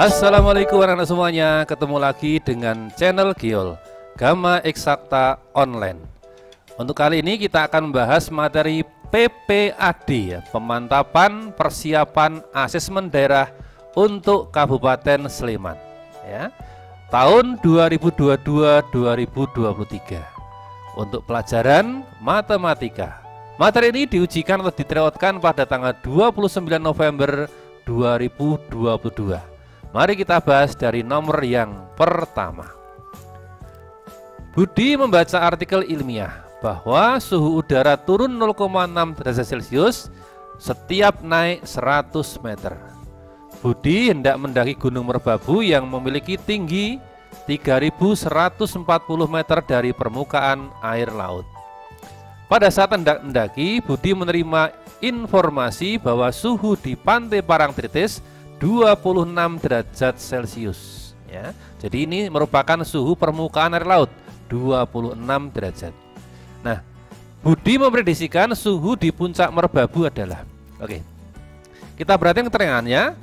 Assalamualaikum warahmatullahi semuanya. Ketemu lagi dengan channel Giol Gamma Eksakta Online. Untuk kali ini kita akan membahas materi PPAD ya, pemantapan persiapan asesmen daerah untuk Kabupaten Sleman ya, tahun 2022-2023 untuk pelajaran matematika. Materi ini diujikan atau diterapkan pada tanggal 29 November 2022. Mari kita bahas dari nomor yang pertama. Budi membaca artikel ilmiah bahwa suhu udara turun 0,6 derajat Celcius setiap naik 100 meter. Budi hendak mendaki Gunung Merbabu yang memiliki tinggi 3.140 meter dari permukaan air laut. Pada saat hendak mendaki, Budi menerima informasi bahwa suhu di Pantai Parangtritis 26 derajat Celcius ya. Jadi ini merupakan suhu permukaan air laut 26 derajat. Nah, Budi memprediksikan suhu di puncak Merbabu adalah kita perhatikan keterangannya,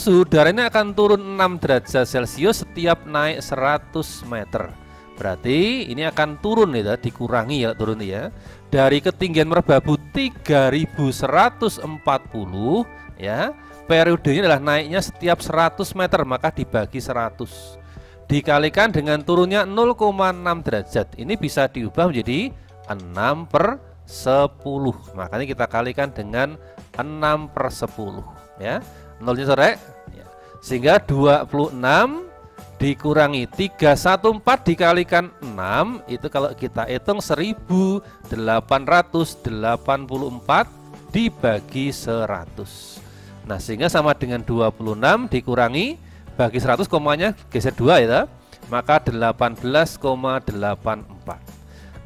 suhu udara ini akan turun 6 derajat Celcius setiap naik 100 meter. Berarti ini akan turun ya, dikurangi ya, turun ya. Dari ketinggian Merbabu 3140 ya. Periodenya adalah naiknya setiap 100 meter, maka dibagi 100 dikalikan dengan turunnya 0,6 derajat. Ini bisa diubah menjadi 6/10. Makanya kita kalikan dengan 6/10 ya. Nolnya sore ya. Sehingga 26 dikurangi 314 dikalikan 6 itu kalau kita hitung 1884 dibagi 100. Nah, sehingga sama dengan 26 dikurangi bagi 100, komanya geser 2 ya, maka 18,84.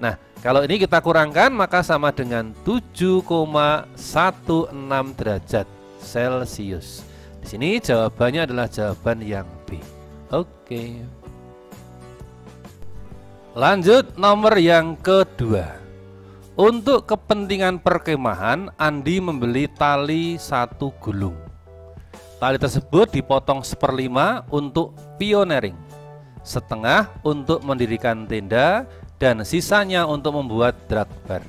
Nah, kalau ini kita kurangkan maka sama dengan 7,16 derajat Celcius. Di sini jawabannya adalah jawaban yang B. Oke. Lanjut nomor yang kedua. Untuk kepentingan perkemahan, Andi membeli tali 1 gulung. Tali tersebut dipotong 1/5 untuk pioneering, setengah untuk mendirikan tenda, dan sisanya untuk membuat drag bar.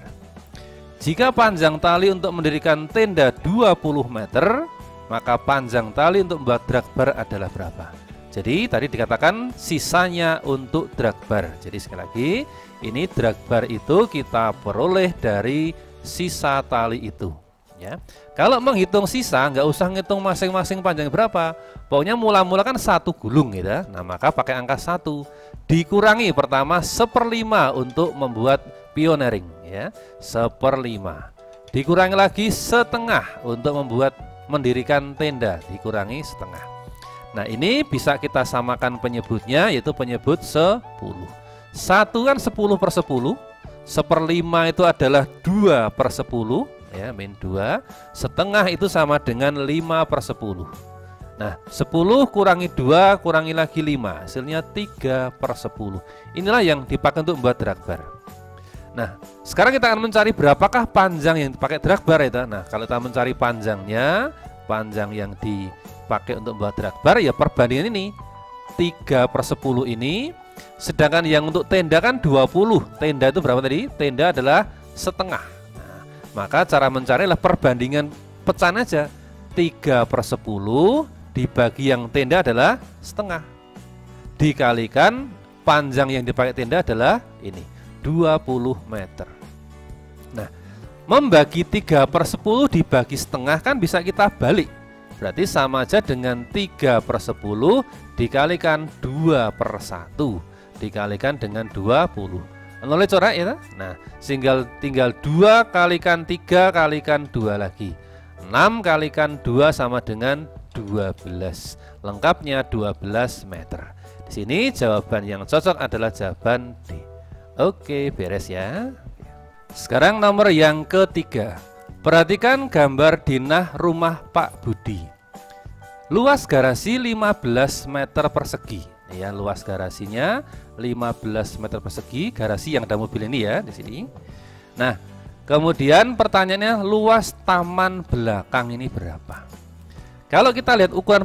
Jika panjang tali untuk mendirikan tenda 20 meter, maka panjang tali untuk membuat drag bar adalah berapa? Jadi tadi dikatakan sisanya untuk drag bar. Jadi sekali lagi, ini drag bar itu kita peroleh dari sisa tali itu ya. Kalau menghitung sisa nggak usah ngitung masing-masing panjang berapa. Pokoknya mula-mula kan 1 gulung gitu. Nah, maka pakai angka 1 dikurangi pertama 1/5 untuk membuat pioneering ya. 1/5 dikurangi lagi setengah untuk mendirikan tenda, dikurangi setengah. Nah, ini bisa kita samakan penyebutnya, yaitu penyebut 10. 1 kan 10/10, 1/5 itu adalah 2/10 ya, min 2, setengah itu sama dengan 5/10. Nah, 10 kurangi 2 kurangi lagi 5, hasilnya 3/10. Inilah yang dipakai untuk membuat drag bar. Nah, sekarang kita akan mencari berapakah panjang yang dipakai drag bar itu. Nah, kalau kita mencari panjangnya, panjang yang dipakai untuk membuat drag bar ya perbandingan ini 3/10 ini. Sedangkan yang untuk tenda kan 20. Tenda itu berapa tadi? Tenda adalah setengah. Nah, maka cara mencari adalah perbandingan pecahan aja. 3/10 dibagi yang tenda adalah setengah, dikalikan panjang yang dipakai tenda adalah ini 20 meter. Nah, membagi 3/10 dibagi setengah kan bisa kita balik. Berarti sama aja dengan 3/10 dikalikan 2/1 dikalikan dengan 20. Nolnya corak ya. Nah, tinggal 2 kalikan 3 kalikan 2 lagi. 6 kalikan 2 sama dengan 12. Lengkapnya 12 meter. Di sini jawaban yang cocok adalah jawaban D. Oke, beres ya. Sekarang nomor yang ketiga. Perhatikan gambar dinah rumah Pak Budi. Luas garasi 15 meter persegi. Ya, luas garasinya 15 meter persegi, garasi yang ada mobil ini ya di sini. Nah, kemudian pertanyaannya luas taman belakang ini berapa? Kalau kita lihat ukuran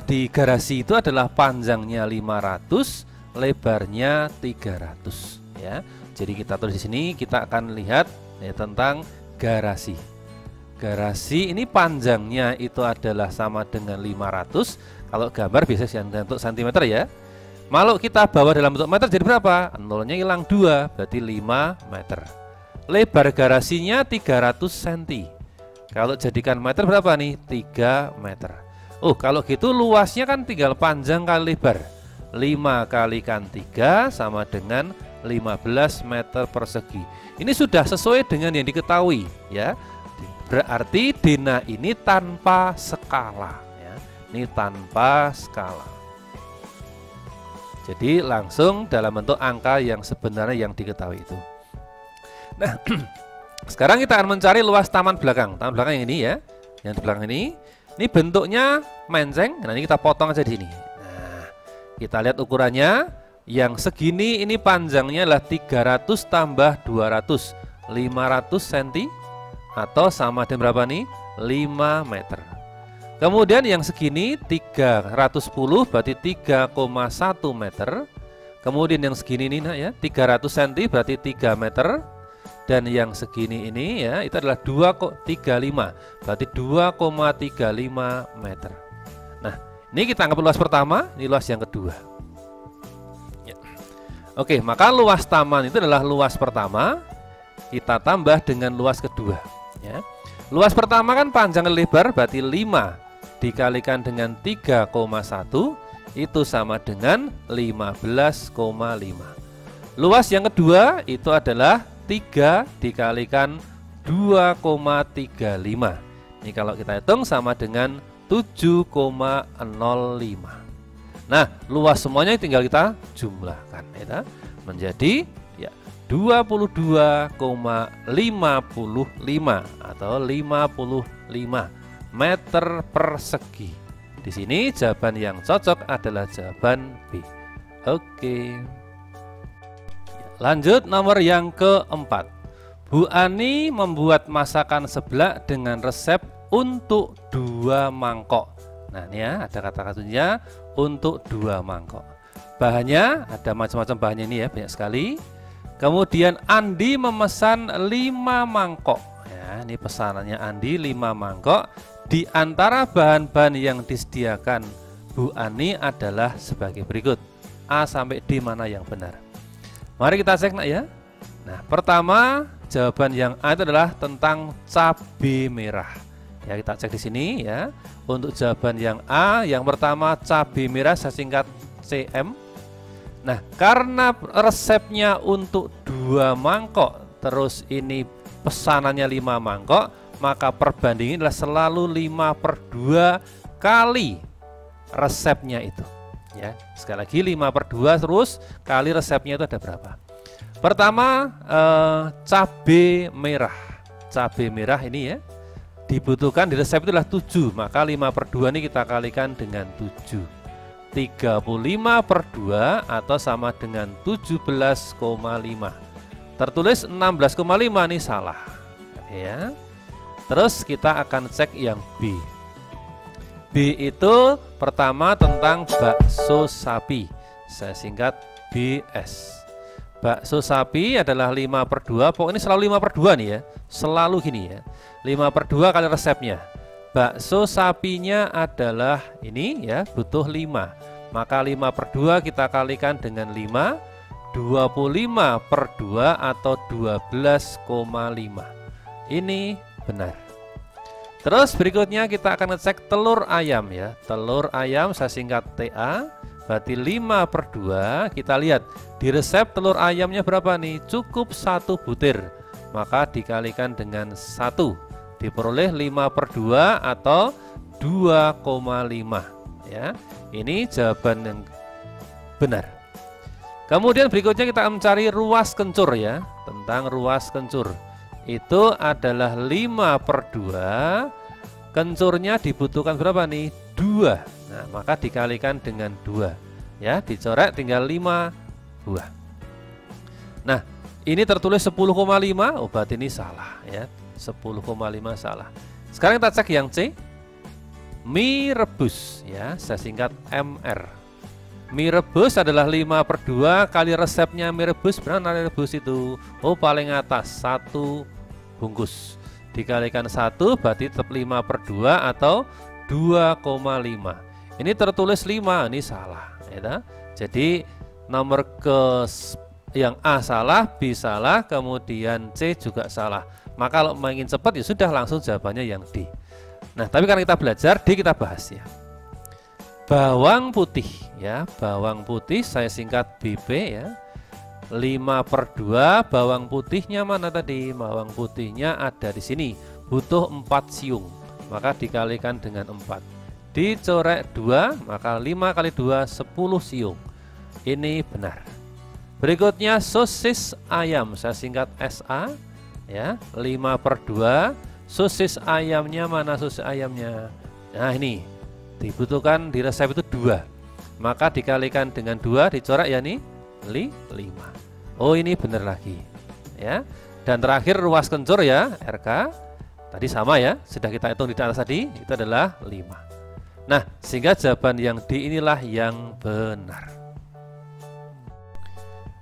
di garasi itu adalah panjangnya 500, lebarnya 300 ya. Jadi kita tulis di sini, kita akan lihat ya, tentang garasi. Garasi ini panjangnya itu adalah sama dengan 500. Kalau gambar biasa untuk cm ya. Kalau kita bawa dalam bentuk meter jadi berapa? Nolnya hilang 2, berarti 5 meter. Lebar garasinya 300 cm. Kalau jadikan meter berapa nih? 3 meter. Oh, kalau gitu luasnya kan tinggal panjang kali lebar. 5 kalikan 3 sama dengan 15 meter persegi. Ini sudah sesuai dengan yang diketahui ya. Berarti Dina ini tanpa skala ya. Ini tanpa skala. Jadi langsung dalam bentuk angka yang sebenarnya yang diketahui itu. Nah, sekarang kita akan mencari luas taman belakang. Taman belakang yang ini ya. Yang di belakang ini bentuknya menceng. Nah, ini kita potong aja di sini. Nah, kita lihat ukurannya. Yang segini ini panjangnya adalah 300 tambah 200, 500 cm atau sama dengan berapa nih? 5 meter. Kemudian yang segini 310 berarti 3,1 meter. Kemudian yang segini ini nah ya, 300 cm berarti 3 meter. Dan yang segini ini ya, itu adalah 2,35 berarti 2,35 meter. Nah, ini kita anggap luas pertama, ini luas yang kedua. Ya. Oke, maka luas taman itu adalah luas pertama, kita tambah dengan luas kedua. Ya. Luas pertama kan panjang lebar berarti 5 dikalikan dengan 3,1 itu sama dengan 15,5. Luas yang kedua itu adalah 3 dikalikan 2,35. Ini kalau kita hitung sama dengan 7,05. Nah, luas semuanya tinggal kita jumlahkan ya, menjadi ya 22,55 atau 55 meter persegi. Di sini jawaban yang cocok adalah jawaban B. Oke. Lanjut nomor yang keempat. Bu Ani membuat masakan seblak dengan resep untuk 2 mangkok. Nah, ini ya ada kata kuncinya untuk 2 mangkok. Bahannya ada macam-macam bahannya ini ya, banyak sekali. Kemudian Andi memesan 5 mangkok. Ya, ini pesanannya Andi 5 mangkok. Di antara bahan-bahan yang disediakan Bu Ani adalah sebagai berikut. A sampai D mana yang benar? Mari kita cek nak ya. Nah, pertama jawaban yang A itu adalah tentang cabai merah. Ya, kita cek di sini ya. Untuk jawaban yang A, yang pertama cabai merah saya singkat CM. Nah, karena resepnya untuk 2 mangkok, terus ini pesanannya 5 mangkok, maka perbandingan adalah selalu 5/2 kali resepnya itu. Ya, sekali lagi 5/2 terus kali resepnya itu ada berapa? Pertama cabai merah. Cabai merah ini ya dibutuhkan di resep itu adalah 7, maka 5/2 ini kita kalikan dengan 7. 35/2 atau sama dengan 17,5. Tertulis 16,5 ini salah. Ya. Terus kita akan cek yang B. B itu pertama tentang bakso sapi. Saya singkat BS. Bakso sapi adalah 5/2. Pokoknya selalu 5/2 nih ya. Selalu gini ya. 5/2 kali resepnya. Bakso sapinya adalah ini ya, butuh 5. Maka 5/2 kita kalikan dengan 5, 25/2 atau 12,5. Ini benar. Terus berikutnya kita akan ngecek telur ayam ya. Telur ayam saya singkat TA, berarti 5/2. Kita lihat di resep telur ayamnya berapa nih? Cukup 1 butir. Maka dikalikan dengan 1. Diperoleh 5/2 atau 2,5 ya. Ini jawaban yang benar. Kemudian berikutnya kita akan mencari ruas kencur ya. Tentang ruas kencur. Itu adalah 5/2. Kencurnya dibutuhkan berapa nih? 2. Nah, maka dikalikan dengan 2. Ya, dicoret tinggal 5 buah. Nah, ini tertulis 10,5. Oh, berarti ini salah ya. 10,5 salah. Sekarang kita cek yang C. mie rebus ya, saya singkat MR. Mie rebus adalah 5/2 kali resepnya mie rebus. Berapa mie rebus itu? Oh, paling atas 1 bungkus dikalikan 1 berarti tetap 5/2 atau 2,5. Ini tertulis 5, ini salah ya. Jadi nomor yang A salah, B salah, kemudian C juga salah. Maka kalau ingin cepat ya sudah langsung jawabannya yang D. Nah, tapi karena kita belajar D, kita bahas ya. Bawang putih ya, bawang putih saya singkat BP ya. 5/2 bawang putihnya mana tadi? Bawang putihnya ada di sini. Butuh 4 siung. Maka dikalikan dengan 4. Dicorek 2, maka 5 kali 2 10 siung. Ini benar. Berikutnya sosis ayam, saya singkat SA ya. 5/2 sosis ayamnya mana sosis ayamnya? Nah, ini dibutuhkan di resep itu 2, maka dikalikan dengan 2 dicoret ya nih 5. Oh, ini benar lagi ya. Dan terakhir ruas kencur ya, RK tadi sama ya, sudah kita hitung di atas tadi, itu adalah 5. Nah, sehingga jawaban yang D inilah yang benar.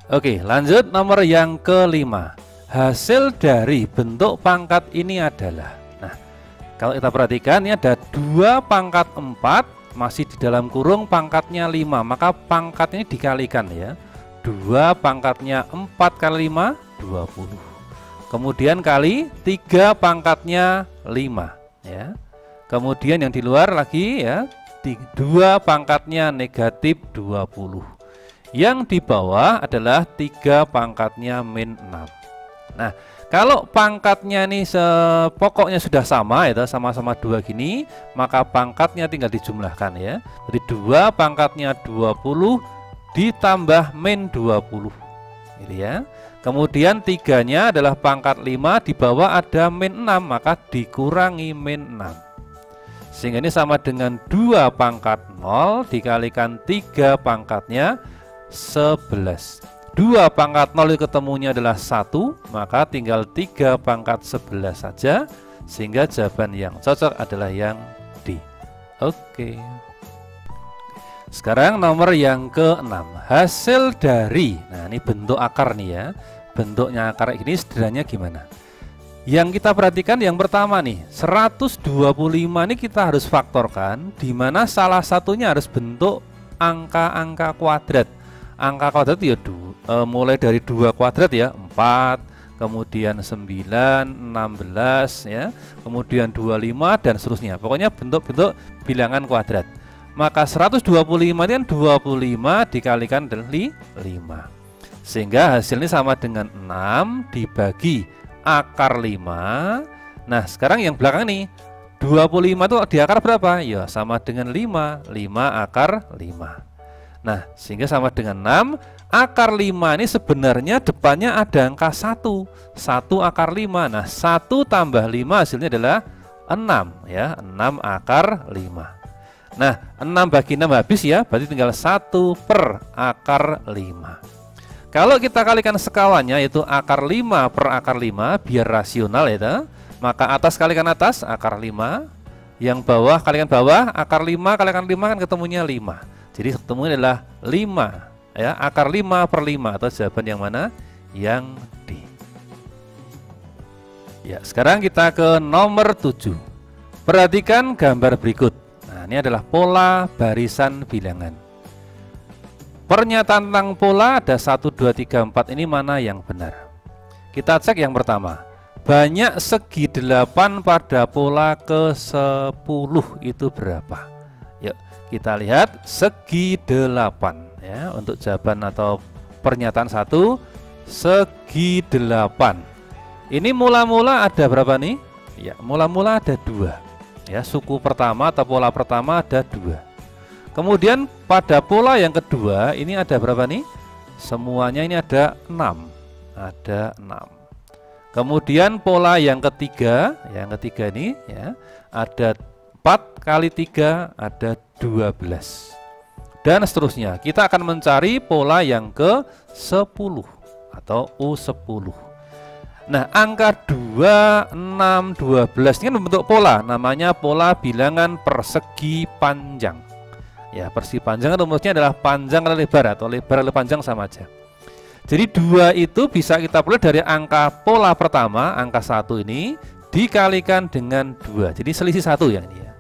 Oke, lanjut nomor yang kelima. Hasil dari bentuk pangkat ini adalah, nah, kalau kita perhatikan ini ada 2 pangkat 4 masih di dalam kurung pangkatnya 5, maka pangkat ini dikalikan ya. 2 pangkatnya 4 kali 5 20. Kemudian kali 3 pangkatnya 5 ya. Kemudian yang di luar lagi ya, 2 pangkatnya negatif 20. Yang di bawah adalah 3 pangkatnya min 6. Nah, kalau pangkatnya nih pokoknya sudah sama ya, sama-sama 2 gini, maka pangkatnya tinggal dijumlahkan ya. Jadi 2 pangkatnya 20 ditambah min 20 gitu ya. Kemudian 3-nya adalah pangkat 5, di bawah ada min 6, maka dikurangi min 6. Sehingga ini sama dengan 2 pangkat 0 dikalikan 3 pangkatnya 11. 2 pangkat 0 ketemunya adalah 1, maka tinggal 3 pangkat 11 saja, sehingga jawaban yang cocok adalah yang D. Oke. Sekarang nomor yang ke-6. Hasil dari, nah ini bentuk akar nih ya. Bentuknya akar ini sederhananya gimana? Yang kita perhatikan yang pertama nih, 125 ini kita harus faktorkan, di mana salah satunya harus bentuk angka-angka kuadrat. Angka kuadrat ya mulai dari 2 kuadrat ya, 4, kemudian 9, 16 ya, kemudian 25 dan seterusnya. Pokoknya bentuk-bentuk bilangan kuadrat. Maka 125 ini kan 25 dikalikan dengan 5. Sehingga hasilnya sama dengan 6 dibagi akar 5. Nah, sekarang yang belakang nih, 25 itu di akar berapa? Ya sama dengan 5 akar 5. Nah, sehingga sama dengan 6. Akar 5 ini sebenarnya depannya ada angka 1 akar 5. Nah, 1 tambah 5 hasilnya adalah 6 ya, 6 akar 5. Nah, 6 bagi 6 habis ya, berarti tinggal 1 per akar 5. Kalau kita kalikan sekawannya, yaitu akar 5 per akar 5, biar rasional ya, maka atas kalikan atas, akar 5. Yang bawah kalikan bawah, akar 5 kalikan 5 kan ketemunya 5. Jadi ketemunya adalah 5 ya, akar 5 per 5, atau jawaban yang mana? Yang D. Ya, sekarang kita ke nomor 7. Perhatikan gambar berikut. Nah, ini adalah pola barisan bilangan. Pernyataan tentang pola ada 1, 2, 3, 4. Ini mana yang benar? Kita cek yang pertama. Banyak segi 8 pada pola ke-10 itu berapa? Yuk, kita lihat segi 8 ya. Untuk jawaban atau pernyataan 1, segi 8. Ini mula-mula ada berapa nih? Ya, mula-mula ada 2. Ya, suku pertama atau pola pertama ada 2. Kemudian pada pola yang kedua ini ada berapa nih? Semuanya ini ada 6. Ada 6. Kemudian pola yang ketiga ini ya, ada 4 kali 3 ada 12. Dan seterusnya. Kita akan mencari pola yang ke-10 atau U10. Nah, angka 2, 6, 12 ini kan membentuk pola, namanya pola bilangan persegi panjang. Ya, persegi panjang kan rumusnya adalah panjang kali lebar, atau lebar kali panjang sama aja. Jadi 2 itu bisa kita peroleh dari angka pola pertama, angka 1 ini dikalikan dengan 2. Jadi selisih 1 ya ini ya.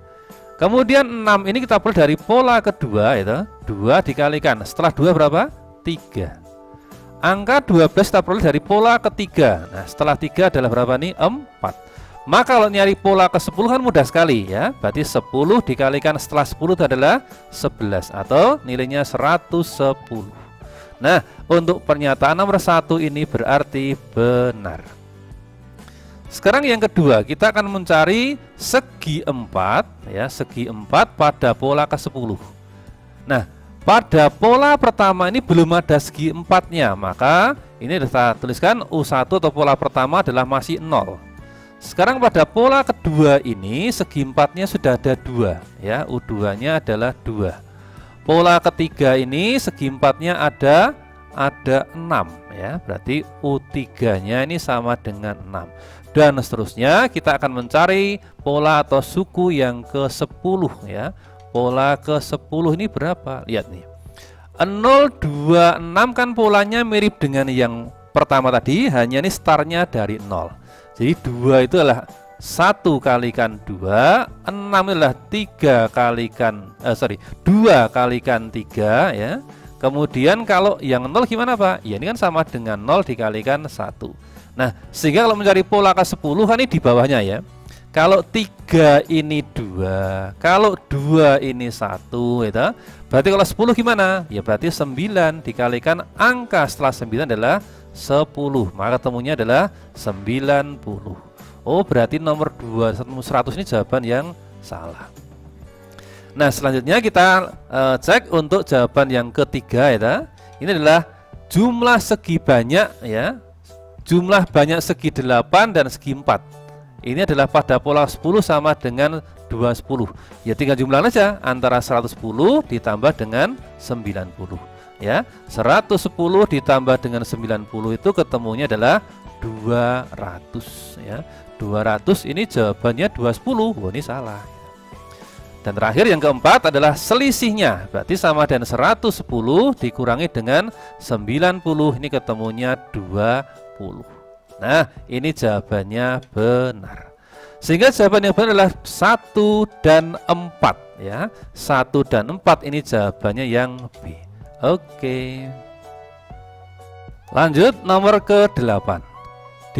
Kemudian 6 ini kita peroleh dari pola kedua, itu 2 dikalikan. Setelah 2 berapa? 3. Angka 12 kita peroleh dari pola ketiga. Nah, setelah 3 adalah berapa nih? 4. Maka kalau nyari pola ke-10 kan mudah sekali ya. Berarti 10 dikalikan setelah 10 itu adalah 11, atau nilainya 110. Nah, untuk pernyataan nomor 1 ini berarti benar. Sekarang yang kedua, kita akan mencari segi 4 ya, segi 4 pada pola ke-10. Nah, pada pola pertama ini belum ada segi 4-nya, maka ini kita tuliskan U1 atau pola pertama adalah masih 0. Sekarang pada pola kedua ini segi 4-nya sudah ada 2 ya, U2-nya adalah 2. Pola ketiga ini segi 4-nya ada 6 ya, berarti U3-nya ini sama dengan 6. Dan seterusnya kita akan mencari pola atau suku yang ke-10 ya. Pola ke-10 ini berapa? Lihat nih, 0, 2, 6 kan polanya mirip dengan yang pertama tadi, hanya ini startnya dari 0. Jadi 2 itu adalah 1 kalikan 2, 6 adalah 2 kalikan 3 ya. Kemudian kalau yang 0 gimana Pak? Ya ini kan sama dengan 0 dikalikan 1. Nah, sehingga kalau mencari pola ke-10 kan ini di bawahnya ya. Kalau 3 ini 2, kalau 2 ini 1 gitu. Berarti kalau 10 gimana? Ya berarti 9 dikalikan angka setelah 9 adalah 10. Maka ketemunya adalah 90. Oh, berarti nomor 100 ini jawaban yang salah. Nah, selanjutnya kita cek untuk jawaban yang ketiga ya. Ini adalah jumlah segi banyak ya. Jumlah banyak segi 8 dan segi 4. Ini adalah pada pola 10 sama dengan 210. Ya tinggal jumlah aja antara 110 ditambah dengan 90 ya. 110 ditambah dengan 90 itu ketemunya adalah 200 ya. 200 ini jawabannya 210. Oh, ini salah. Dan terakhir yang keempat adalah selisihnya. Berarti sama dengan 110 dikurangi dengan 90, ini ketemunya 20. Nah, ini jawabannya benar. Sehingga jawaban yang benar adalah 1 dan 4 ya. 1 dan 4 ini jawabannya yang B. Oke. Lanjut nomor ke-8.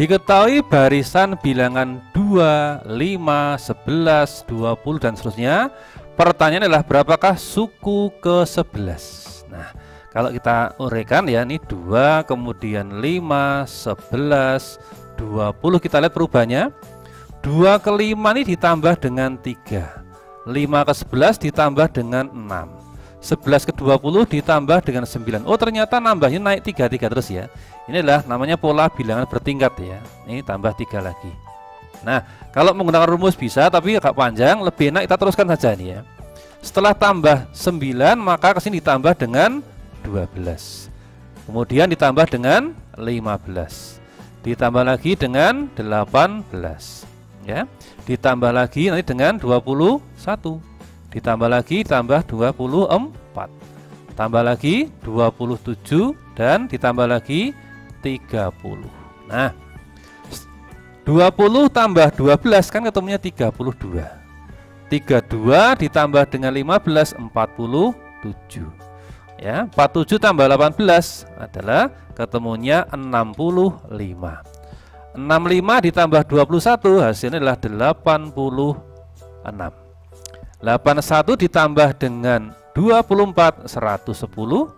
Diketahui barisan bilangan 2, 5, 11, 20 dan seterusnya. Pertanyaan adalah berapakah suku ke-11? Nah, kalau kita uraikan ya, ini 2, kemudian 5, 11, 20, kita lihat perubahannya. 2 ke 5 ini ditambah dengan 3, 5 ke 11 ditambah dengan 6, 11 ke 20 ditambah dengan 9. Oh, ternyata nambahnya naik 3 terus ya. Ini adalah namanya pola bilangan bertingkat ya. Ini tambah 3 lagi. Nah, kalau menggunakan rumus bisa, tapi agak panjang, lebih enak kita teruskan saja nih ya. Setelah tambah 9, maka kesini ditambah dengan 12, kemudian ditambah dengan 15, ditambah lagi dengan 18 ya, ditambah lagi nanti dengan 21, ditambah lagi tambah 24, tambah lagi 27 dan ditambah lagi 30. Nah, 20 tambah 12 kan ketemunya 32. 32 ditambah dengan 15, 47 ya. 47 tambah 18 adalah ketemunya 65. 65 ditambah 21 hasilnya adalah 86. 81 ditambah dengan 24 110.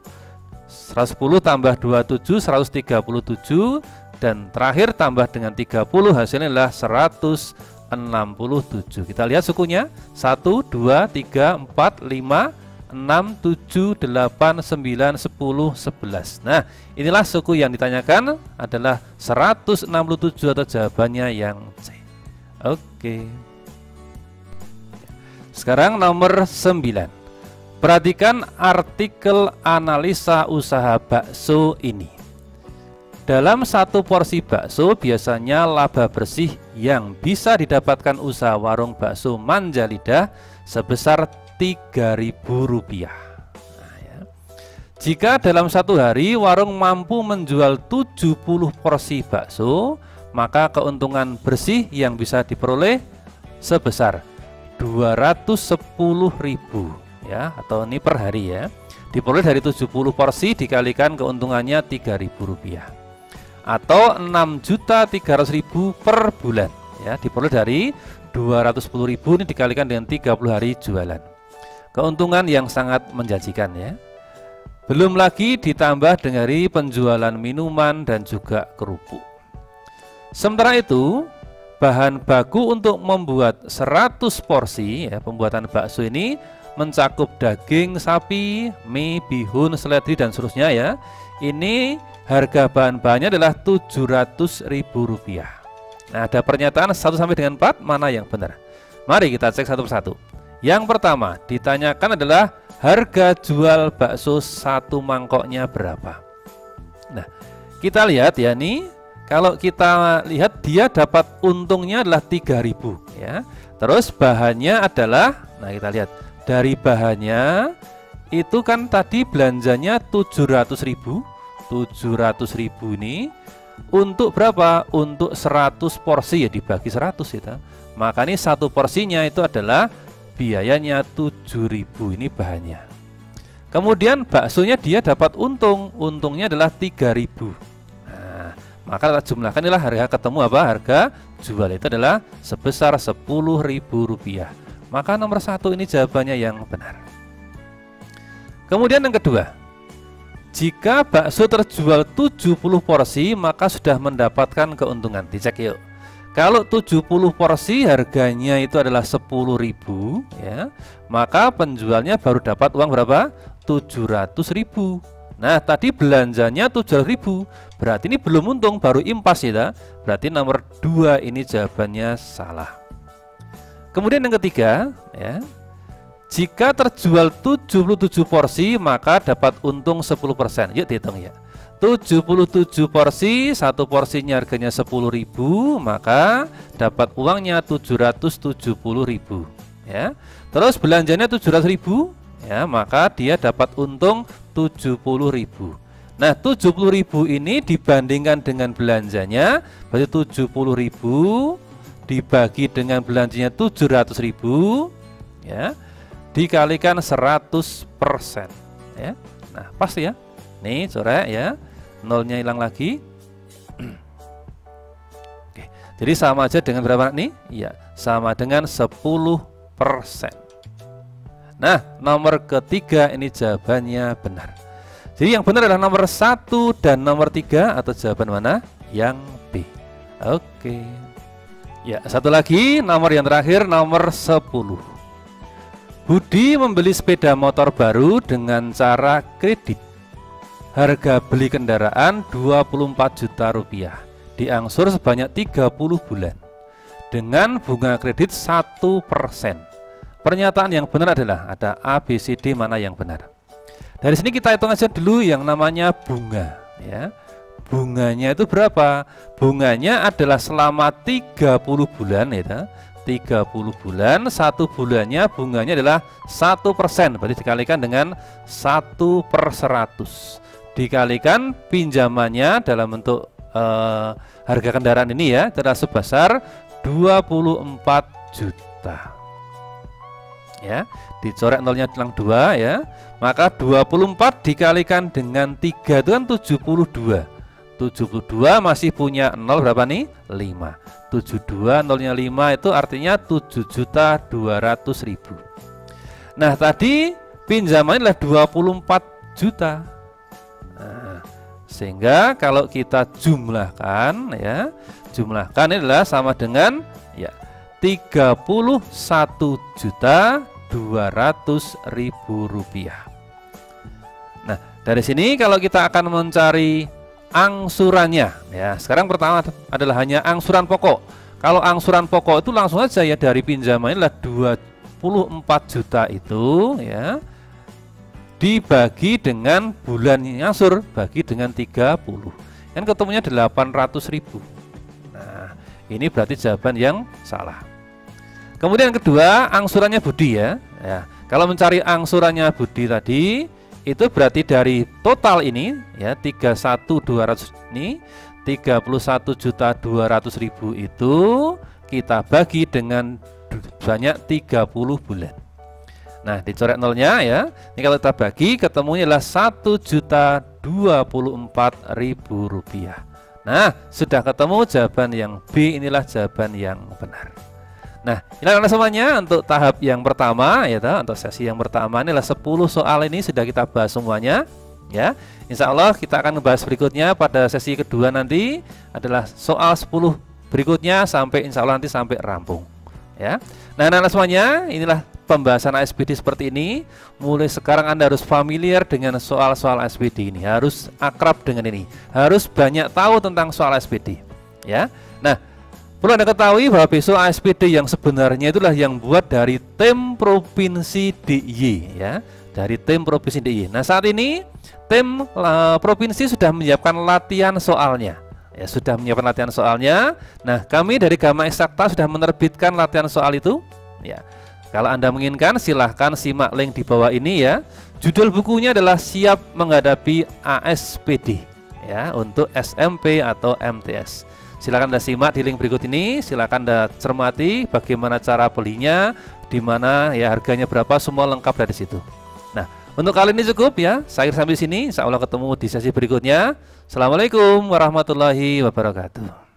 110 tambah 27 137, dan terakhir tambah dengan 30 hasilnya adalah 167. Kita lihat sukunya 1, 2, 3, 4, 5, 6, 7, 8, 9, 10, 11. Nah, inilah suku yang ditanyakan adalah 167 atau jawabannya yang C. Oke. Sekarang nomor 9. Perhatikan artikel analisa usaha bakso ini. Dalam satu porsi bakso biasanya laba bersih yang bisa didapatkan usaha warung bakso Manjalidah sebesar Rp3.000. Nah, ya. Jika dalam satu hari warung mampu menjual 70 porsi bakso, maka keuntungan bersih yang bisa diperoleh sebesar 210.000 ya, atau ini per hari ya. Diperoleh dari 70 porsi dikalikan keuntungannya Rp3.000 atau 6.300.000 per bulan ya, diperoleh dari 210.000 ini dikalikan dengan 30 hari jualan. Keuntungan yang sangat menjanjikan ya. Belum lagi ditambah dari penjualan minuman dan juga kerupuk. Sementara itu, bahan baku untuk membuat 100 porsi ya, pembuatan bakso ini mencakup daging sapi, mie, bihun, seledri dan seterusnya ya. Ini harga bahan-bahannya adalah Rp700.000. Nah, ada pernyataan 1 sampai dengan 4 mana yang benar? Mari kita cek satu persatu. Yang pertama ditanyakan adalah harga jual bakso satu mangkoknya berapa. Nah, kita lihat ya nih, kalau kita lihat dia dapat untungnya adalah 3.000 ya. Terus bahannya adalah, nah kita lihat dari bahannya itu kan tadi belanjanya 700.000. 700.000 ini untuk berapa? Untuk 100 porsi ya, dibagi 100 ya. Maka ini satu porsinya itu adalah biayanya 7.000, ini bahannya. Kemudian baksonya dia dapat untung, untungnya adalah 3.000. Nah, maka kita jumlahkan inilah harga ketemu apa? Harga jual itu adalah sebesar Rp10.000. Maka nomor 1 ini jawabannya yang benar. Kemudian yang kedua, jika bakso terjual 70 porsi maka sudah mendapatkan keuntungan. Dicek yuk. Kalau 70 porsi harganya itu adalah 10.000 ya, maka penjualnya baru dapat uang berapa? 700.000. Nah, tadi belanjanya 700.000. Berarti ini belum untung, baru impas ya. Berarti nomor 2 ini jawabannya salah. Kemudian yang ketiga ya, jika terjual 77 porsi maka dapat untung 10%. Yuk dihitung ya. 77 porsi, satu porsinya harganya 10.000, maka dapat uangnya 770.000 ya. Terus belanjanya 700.000 ya, maka dia dapat untung 70.000. Nah, 70.000 ini dibandingkan dengan belanjanya berarti 70.000 dibagi dengan belanjanya 700.000 ya, dikalikan 100% ya. Nah, pasti ya. Nih, coret ya. Nolnya hilang lagi. Oke. Jadi sama aja dengan berapa nih? Iya, sama dengan 10%. Nah, nomor ketiga ini jawabannya benar. Jadi yang benar adalah nomor 1 dan nomor 3, atau jawaban mana? Yang B. Oke. Ya, satu lagi, nomor yang terakhir, nomor 10. Budi membeli sepeda motor baru dengan cara kredit. Harga beli kendaraan Rp24 juta, diangsur sebanyak 30 bulan dengan bunga kredit 1%. Pernyataan yang benar adalah ada A, B, C, D, mana yang benar. Dari sini kita hitung aja dulu yang namanya bunga ya. Bunganya itu berapa? Bunganya adalah selama 30 bulan ya. 30 bulan, 1 bulannya bunganya adalah 1%, berarti dikalikan dengan 1/100, dikalikan pinjamannya dalam bentuk harga kendaraan ini ya, adalah sebesar 24 juta ya, dicoret nolnya hilang 2 ya, maka 24 dikalikan dengan 3 itu kan 72. 72 masih punya 0 berapa nih? 5. 72 nolnya 5 itu artinya 7.200.000. Nah, tadi pinjaman adalah 24 juta. Nah, sehingga kalau kita jumlahkan ya, jumlahkan ini adalah sama dengan ya 31.200.000 rupiah. Nah, dari sini kalau kita akan mencari angsurannya ya, sekarang pertama adalah hanya angsuran pokok. Kalau angsuran pokok itu langsung aja ya, dari pinjaman adalah 24 juta itu ya, dibagi dengan bulan ngangsur, bagi dengan 30. Kan ketemunya 800.000. Nah, ini berarti jawaban yang salah. Kemudian yang kedua, angsurannya Budi ya. Kalau mencari angsurannya Budi tadi, itu berarti dari total ini ya 31.200 ini 31.200.000 itu kita bagi dengan banyak 30 bulan. Nah, dicoret nolnya ya. Ini kalau kita bagi ketemunya adalah Rp1.024.000. Nah, sudah ketemu jawaban yang B, inilah jawaban yang benar. Nah, inilah semuanya untuk tahap yang pertama ya, untuk sesi yang pertama inilah 10 soal ini sudah kita bahas semuanya ya. Insya Allah kita akan membahas berikutnya pada sesi kedua nanti adalah soal 10 berikutnya sampai insya Allah nanti sampai rampung ya. Nah, anak-anak semuanya, inilah pembahasan ASPD seperti ini. Mulai sekarang Anda harus familiar dengan soal-soal ASPD ini, harus akrab dengan ini, harus banyak tahu tentang soal ASPD ya. Nah, perlu Anda ketahui bahwa besok ASPD yang sebenarnya itulah yang buat dari tim Provinsi DIY ya, dari tim Provinsi DIY. Nah, saat ini tim provinsi sudah menyiapkan latihan soalnya. Ya, sudah menyiapkan latihan soalnya. Nah, kami dari Gama Eksakta sudah menerbitkan latihan soal itu ya. Kalau Anda menginginkan silahkan simak link di bawah ini ya. Judul bukunya adalah Siap Menghadapi ASPD ya, untuk SMP atau MTS. Silakan Anda simak di link berikut ini, silakan Anda cermati bagaimana cara belinya, di mana ya harganya berapa, semua lengkap dari situ. Nah, untuk kali ini cukup ya. Saya sampai sini, insya Allah ketemu di sesi berikutnya. Assalamualaikum warahmatullahi wabarakatuh.